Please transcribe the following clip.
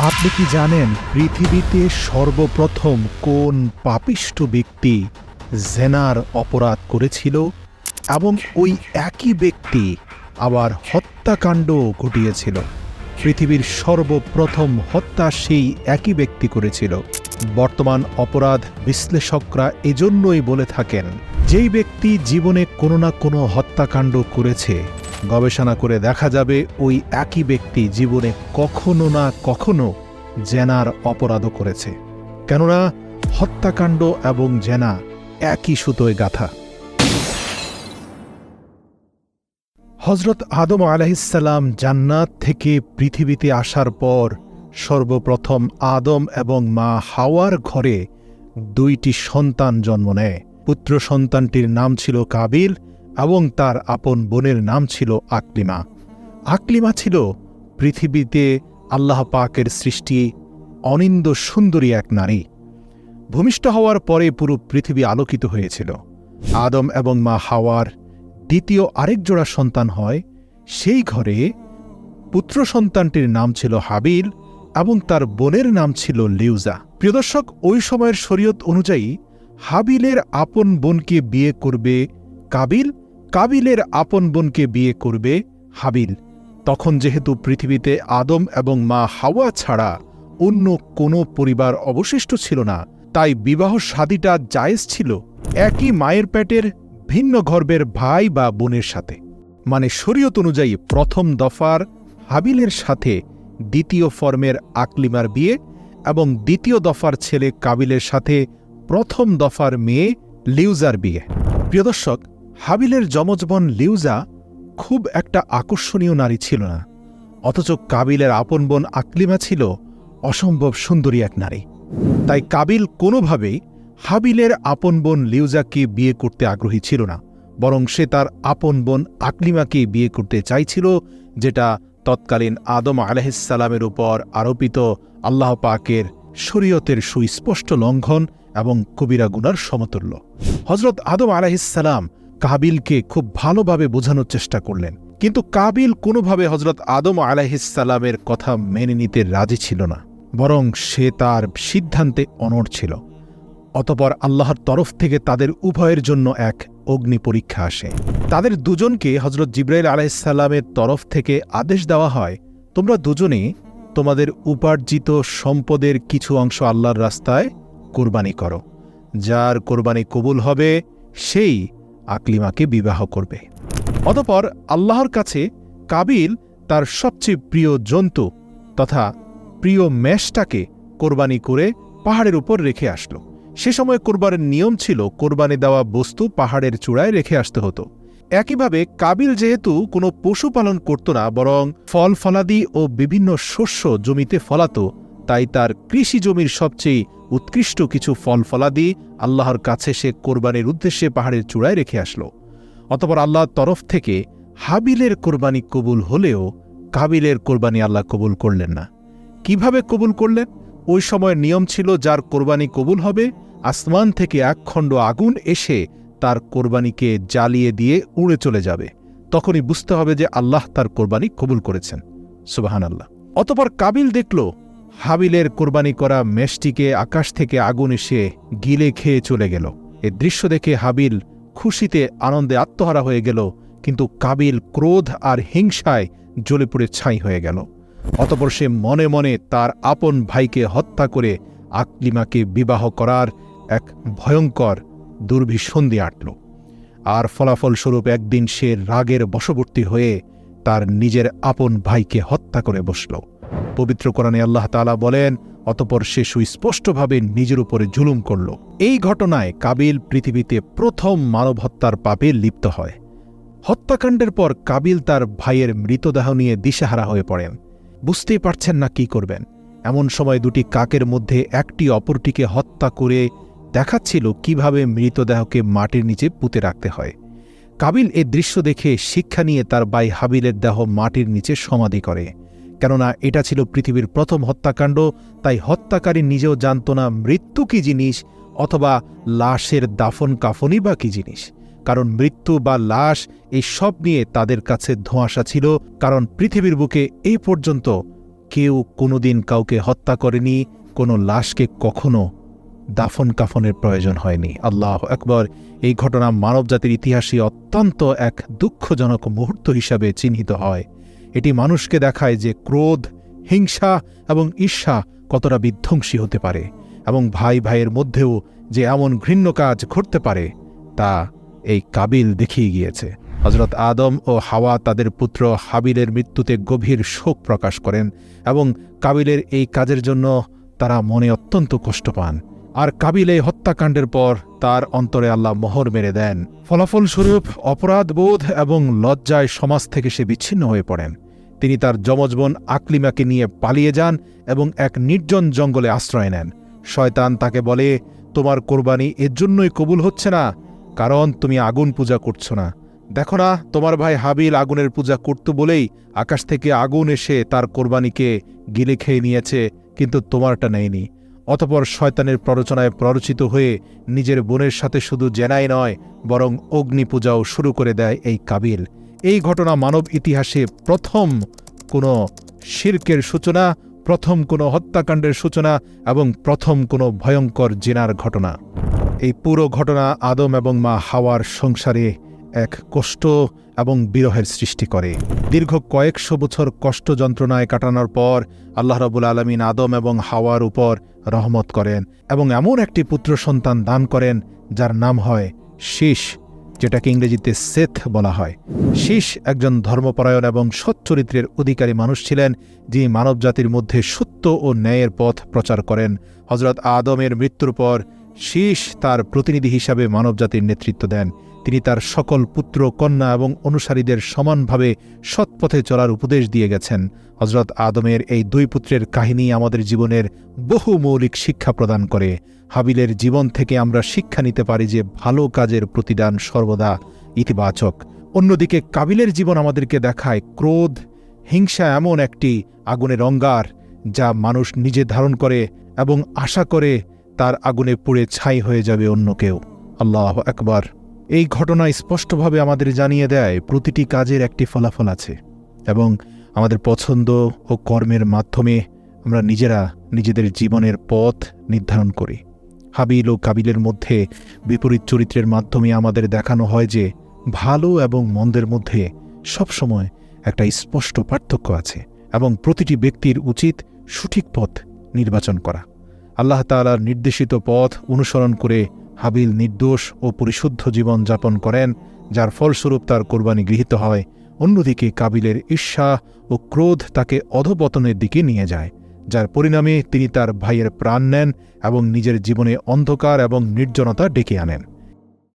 আপনি কি জানেন পৃথিবীতে সর্বপ্রথম কোন পাপিষ্ঠ ব্যক্তি জেনার অপরাধ করেছিল এবং ওই একই ব্যক্তি আবার হত্যাকাণ্ড ঘটিয়েছিল? পৃথিবীর সর্বপ্রথম হত্যা সেই একই ব্যক্তি করেছিল। বর্তমান অপরাধ বিশ্লেষকরা এজন্যই বলে থাকেন, যেই ব্যক্তি জীবনে কোনো না কোনো হত্যাকাণ্ড করেছে, গবেষণা করে দেখা যাবে ওই একই ব্যক্তি জীবনে কখনো না কখনো জেনার অপরাধও করেছে। কেননা হত্যাকাণ্ড এবং জেনা একই সুতোয় গাঁথা। হযরত আদম আলাইহিসসালাম জান্নাত থেকে পৃথিবীতে আসার পর সর্বপ্রথম আদম এবং মা হাওয়ার ঘরে দুইটি সন্তান জন্ম নেয়। পুত্র সন্তানটির নাম ছিল কাবিল এবং তার আপন বোনের নাম ছিল আকলিমা। আকলিমা ছিল পৃথিবীতে আল্লাহ পাকের সৃষ্টি অনিন্দ সুন্দরী এক নারী। ভূমিষ্ঠ হওয়ার পরে পুরো পৃথিবী আলোকিত হয়েছিল। আদম এবং মা হাওয়ার দ্বিতীয় আরেক জোড়া সন্তান হয়। সেই ঘরে পুত্র সন্তানটির নাম ছিল হাবিল এবং তার বোনের নাম ছিল লিউজা। প্রিয় দর্শক, ওই সময়ের শরীয়ত অনুযায়ী হাবিলের আপন বোনকে বিয়ে করবে কাবিল, কাবিলের আপন বোনকে বিয়ে করবে হাবিল। তখন যেহেতু পৃথিবীতে আদম এবং মা হাওয়া ছাড়া অন্য কোনো পরিবার অবশিষ্ট ছিল না, তাই বিবাহ শাদীটা জায়েজ ছিল একই মায়ের পেটের ভিন্ন গর্ভের ভাই বা বোনের সাথে। মানে শরীয়ত অনুযায়ী প্রথম দফার হাবিলের সাথে দ্বিতীয় ফর্মের আকলিমার বিয়ে এবং দ্বিতীয় দফার ছেলে কাবিলের সাথে প্রথম দফার মেয়ে লিউজার বিয়ে। প্রিয় দর্শক, হাবিলের যমজ বোন লিউজা খুব একটা আকর্ষণীয় নারী ছিল না, অথচ কাবিলের আপন বোন আকলিমা ছিল অসম্ভব সুন্দরী এক নারী। তাই কাবিল কোনোভাবেই হাবিলের আপন বোন লিউজাকে বিয়ে করতে আগ্রহী ছিল না, বরং সে তার আপন বোন আকলিমাকে বিয়ে করতে চাইছিল, যেটা তৎকালীন আদম আলাইহিসসালামের উপর আরোপিত আল্লাহ পাকের শরীয়তের সুস্পষ্ট লঙ্ঘন এবং কবিরা গুনার সমতুল্য। হযরত আদম আলাইহিসসালাম কাবিলকে খুব ভালোভাবে বোঝানোর চেষ্টা করলেন, কিন্তু কাবিল কোনোভাবে হযরত আদম আলাইহিসসালামের কথা মেনে নিতে রাজি ছিল না, বরং সে তার সিদ্ধান্তে অনড় ছিল। অতঃপর আল্লাহর তরফ থেকে তাদের উভয়ের জন্য এক অগ্নি পরীক্ষা আসে। তাদের দুজনকে হযরত জিবরাইল আলাইহিসসালামের তরফ থেকে আদেশ দেওয়া হয়, তোমরা দুজনে তোমাদের উপার্জিত সম্পদের কিছু অংশ আল্লাহর রাস্তায় কোরবানি করো। যার কোরবানি কবুল হবে সেই আকলিমাকে বিবাহ করবে। অতঃপর আল্লাহর কাছে কাবিল তার সবচেয়ে প্রিয় জন্তু তথা প্রিয় মেষটাকে কোরবানি করে পাহাড়ের উপর রেখে আসলো। সে সময় কোরবানির নিয়ম ছিল কোরবানি দেওয়া বস্তু পাহাড়ের চূড়ায় রেখে আসতে হতো। একইভাবে কাবিল যেহেতু কোনো পশু পালন করত না, বরং ফল ফলাদি ও বিভিন্ন শস্য জমিতে ফলাত, তাই তার কৃষি জমির সবচেয়ে উৎকৃষ্ট কিছু ফল ফলাদি আল্লাহর কাছে সে কোরবানির উদ্দেশ্যে পাহাড়ের চূড়ায় রেখে আসলো। অতঃপর আল্লাহর তরফ থেকে হাবিলের কোরবানি কবুল হলেও কাবিলের কোরবানি আল্লাহ কবুল করলেন না। কিভাবে কবুল করলেন? ওই সময়ের নিয়ম ছিল, যার কোরবানি কবুল হবে আসমান থেকে এক খণ্ড আগুন এসে তার কোরবানিকে জ্বালিয়ে দিয়ে উড়ে চলে যাবে। তখনই বুঝতে হবে যে আল্লাহ তার কোরবানি কবুল করেছেন। সুবহানাল্লাহ। অতঃপর কাবিল দেখল হাবিলের কোরবানি করা মেষটিকে আকাশ থেকে আগুন এসে গিলে খেয়ে চলে গেল। এ দৃশ্য দেখে হাবিল খুশিতে আনন্দে আত্মহারা হয়ে গেল, কিন্তু কাবিল ক্রোধ আর হিংসায় জ্বলে পুড়ে ছাই হয়ে গেল। অতঃপর সে মনে মনে তার আপন ভাইকে হত্যা করে আকলিমাকে বিবাহ করার এক ভয়ঙ্কর দুর্বিসন্ধি আঁটল। আর ফলাফলস্বরূপ একদিন সে রাগের বশবর্তী হয়ে তার নিজের আপন ভাইকে হত্যা করে বসল। পবিত্র কোরআনে আল্লাহ তাআলা বলেন, অতঃপর সে সুস্পষ্টভাবে নিজের উপরে জুলুম করল। এই ঘটনায় কাবিল পৃথিবীতে প্রথম মানব হত্যার পাপে লিপ্ত হয়। হত্যাকাণ্ডের পর কাবিল তার ভাইয়ের মৃতদেহ নিয়ে দিশেহারা হয়ে পড়েন। বুঝতেই পারছেন না কি করবেন। এমন সময় দুটি কাকের মধ্যে একটি অপরটিকে হত্যা করে দেখাচ্ছিল কিভাবে মৃতদেহকে মাটির নিচে পুঁতে রাখতে হয়। কাবিল এ দৃশ্য দেখে শিক্ষা নিয়ে তার ভাই হাবিলের দেহ মাটির নিচে সমাধি করে। কেননা এটা ছিল পৃথিবীর প্রথম হত্যাকাণ্ড, তাই হত্যাকারী নিজেও জানত না মৃত্যু কি জিনিস অথবা লাশের দাফন কাফনই বা কি জিনিস। কারণ মৃত্যু বা লাশ এই সব নিয়ে তাদের কাছে ধোঁয়াশা ছিল, কারণ পৃথিবীর বুকে এই পর্যন্ত কেউ কোনোদিন কাউকে হত্যা করেনি, কোনো লাশকে কখনো দাফন কাফনের প্রয়োজন হয়নি। আল্লাহু আকবার। এই ঘটনা মানবজাতির ইতিহাসে অত্যন্ত এক দুঃখজনক মুহূর্ত হিসাবে চিহ্নিত হয়। এটি মানুষকে দেখায় যে ক্রোধ, হিংসা এবং ঈর্ষা কতটা বিধ্বংসী হতে পারে, এবং ভাই ভাইয়ের মধ্যেও যে এমন ঘৃণ্য কাজ ঘটতে পারে তা এই কাবিল দেখিয়ে গিয়েছে। হযরত আদম ও হাওয়া তাদের পুত্র হাবিলের মৃত্যুতে গভীর শোক প্রকাশ করেন, এবং কাবিলের এই কাজের জন্য তারা মনে অত্যন্ত কষ্ট পান। আর কাবিল এই হত্যাকাণ্ডের পর তার অন্তরে আল্লাহ মোহর মেরে দেন। ফলাফলস্বরূপ অপরাধবোধ এবং লজ্জায় সমাজ থেকে সে বিচ্ছিন্ন হয়ে পড়েন। তিনি তার যমজ বোন আকলিমাকে নিয়ে পালিয়ে যান এবং এক নির্জন জঙ্গলে আশ্রয় নেন। শয়তান তাকে বলে, তোমার কোরবানি এর জন্যই কবুল হচ্ছে না, কারণ তুমি আগুন পূজা করছো না। দেখো না, তোমার ভাই হাবিল আগুনের পূজা করত বলেই আকাশ থেকে আগুন এসে তার কোরবানিকে গিলে খেয়ে নিয়েছে, কিন্তু তোমারটা নেয়নি। অতপর শয়তানের প্ররোচনায় প্ররোচিত হয়ে নিজের বোনের সাথে শুধু জেনাই নয়, বরং অগ্নি পূজাও শুরু করে দেয় এই কাবিল। এই ঘটনা মানব ইতিহাসে প্রথম কোনো শিরকের সূচনা, প্রথম কোনো হত্যাকাণ্ডের সূচনা এবং প্রথম কোনো ভয়ঙ্কর জিনার ঘটনা। এই পুরো ঘটনা আদম এবং মা হাওয়ার সংসারে এক কষ্ট এবং বিরহের সৃষ্টি করে। দীর্ঘ কয়েকশো বছর কষ্ট যন্ত্রণায় কাটানোর পর আল্লাহ রাব্বুল আলামিন আদম এবং হাওয়ার উপর রহমত করেন এবং এমন একটি পুত্র সন্তান দান করেন যার নাম হয় শীষ, যেটাকে ইংরেজিতে সেথ বলা হয়। শীষ একজন ধর্মপরায়ণ এবং সৎ চরিত্রের অধিকারী মানুষ ছিলেন, যিনি মানবজাতির মধ্যে সত্য ও ন্যায়ের পথ প্রচার করেন। হযরত আদমের মৃত্যুর পর শীষ তার প্রতিনিধি হিসাবে মানবজাতির নেতৃত্ব দেন। তিনি তার সকল পুত্র, কন্যা এবং অনুসারীদের সমানভাবে সৎপথে চলার উপদেশ দিয়ে গেছেন। হযরত আদমের এই দুই পুত্রের কাহিনী আমাদের জীবনের বহু মৌলিক শিক্ষা প্রদান করে। হাবিলের জীবন থেকে আমরা শিক্ষা নিতে পারি যে ভালো কাজের প্রতিদান সর্বদা ইতিবাচক। অন্যদিকে কাবিলের জীবন আমাদেরকে দেখায় ক্রোধ, হিংসা এমন একটি আগুনের অঙ্গার যা মানুষ নিজে ধারণ করে এবং আশা করে তার আগুনে পুড়ে ছাই হয়ে যাবে অন্য কেউ। আল্লাহু আকবার। এই ঘটনা স্পষ্টভাবে আমাদের জানিয়ে দেয় প্রতিটি কাজের একটি ফলাফল আছে, এবং আমাদের পছন্দ ও কর্মের মাধ্যমে আমরা নিজেরা নিজেদের জীবনের পথ নির্ধারণ করি। হাবিল ও কাবিলের মধ্যে বিপরীত চরিত্রের মাধ্যমে আমাদের দেখানো হয় যে ভালো এবং মন্দের মধ্যে সবসময় একটা স্পষ্ট পার্থক্য আছে, এবং প্রতিটি ব্যক্তির উচিত সঠিক পথ নির্বাচন করা। আল্লাহ তাআলার নির্দেশিত পথ অনুসরণ করে হাবিল নির্দোষ ও পরিশুদ্ধ জীবন যাপন করেন, যার ফলস্বরূপ তার কোরবানি গৃহীত হয়। অন্যদিকে কাবিলের ঈর্ষা ও ক্রোধ তাকে অধঃপতনের দিকে নিয়ে যায়, যার পরিণামে তিনি তার ভাইয়ের প্রাণ নেন এবং নিজের জীবনে অন্ধকার এবং নির্জনতা ডেকে আনেন।